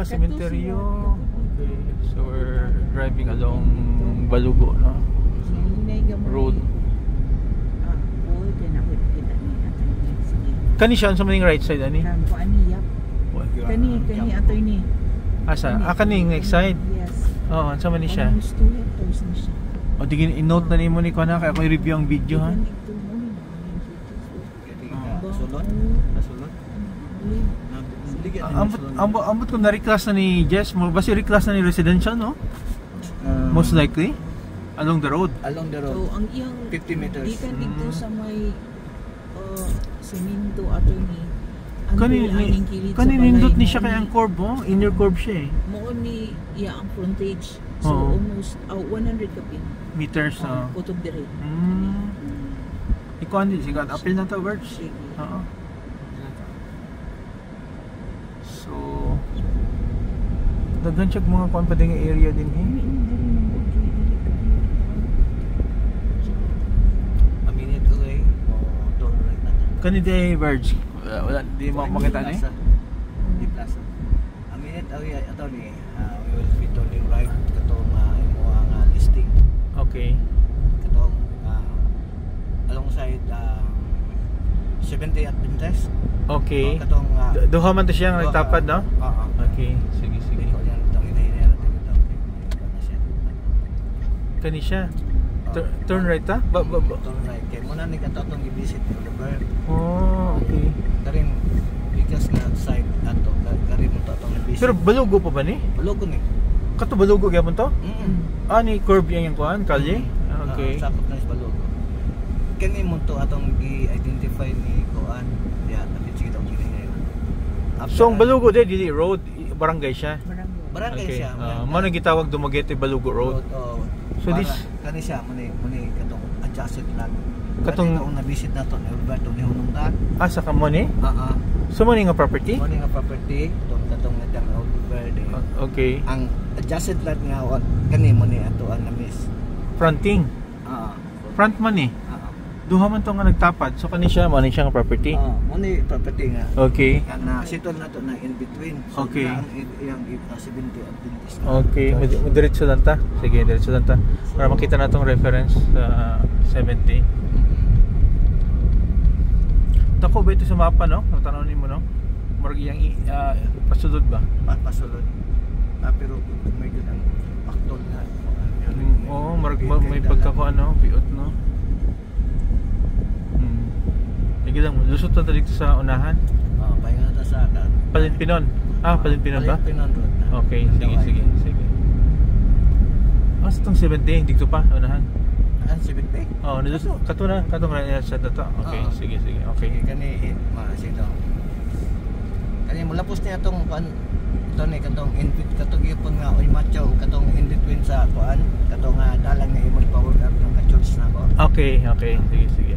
cementerio. Okay, so we're driving along Balugo, no? Road. Kani siya sa maning right side ani? Kani ato ini. Asa? Kani next side. Yes. Oo, sa man ni siya. Almost 2 hectares na siya. O digin i-note na nimo ni ko na kay ako i-review ang video ha. Sulod. Ambot ko na-reclass na ni Jess mo. Basta reclass na ni residential, no? Most likely along the road. Along the road. So ang iyang 50 meters. Di kan dito sa may semento ato ni. Kani nindot ni siya kay ang curve mo, inner curve siya eh. Mo ni iya ang frontage. So almost 100 kapin meters out of the rate. Ikaw hindi sigat apil na to words. Oo. So daghan siya mga kuan pa ding area din eh. A minute away. Turn right na. Kani day Verge. Wala di mo makita ni. Di plaza. A minute away ato ni. We will be turning right katong imo ang listing. Okay. Katong alongside 70 Adventist. Okay. Katong duha man to siya nga nagtapad, no? Oo. Okay, sige. Kani siya. Turn right ta? Turn right. Kaya muna ni katong i-visit yung lugar. Oh, okay. Karing bigas nga side ato. Karing mo tatong i-visit. Pero Balugo pa ba ni? Balugo ni. Kato Balugo gyapon to? Ni curve yang kuan, kalye. Okay. Sakop na is Balugo. Kani mo to atong i-identify ni kuan. Ya, tapos sige daw kini ngayon. So ang Balugo dili road, barangay siya. Barangay Okay. siya. Mao nang gitawag Dumaguete Balugo Road. So this kani siya muni katong adjacent land. Katong Katong na-visit nato ni Alberto ni Hunungta. Sa kamo ni? So mo ni nga property? Mo ni nga property katong nadang Verde. Okay. Ang adjacent land nga kani mo ni ato ang na-miss. Fronting. Front man ni. Duha man to nga nagtapad. So kani siya man siya nga property. Mo ni property nga. Okay. Kana sitol nato na in between. So Okay. ang iyang 70 Adventist. Okay, diretso lang ta. Sige, diretso lang ta. Para makita natong reference sa 70. Tako ba ito sa mapa, no? Natanaw nimo, no? Murag iyang pasulod ba? Pasulod. Pero may ganang paktol na. Oo, murag may pagkakuan, no? Biot, no? Sige lang, lusot na dito sa unahan. Pahinga na sa daan. Palinpinon. Palinpinon ba? Palinpinon road. Okay, sige. Sa itong 70, dito pa, unahan. 70? Nito katong na sa data. Okay, sige. Okay. Kani sino. Kani mula pos niya tong kuan ito ni katong katong gyapon nga oy macho katong in between sa kuan katong dalan nga imong power up ng ka-church na ko. Okay. Sige.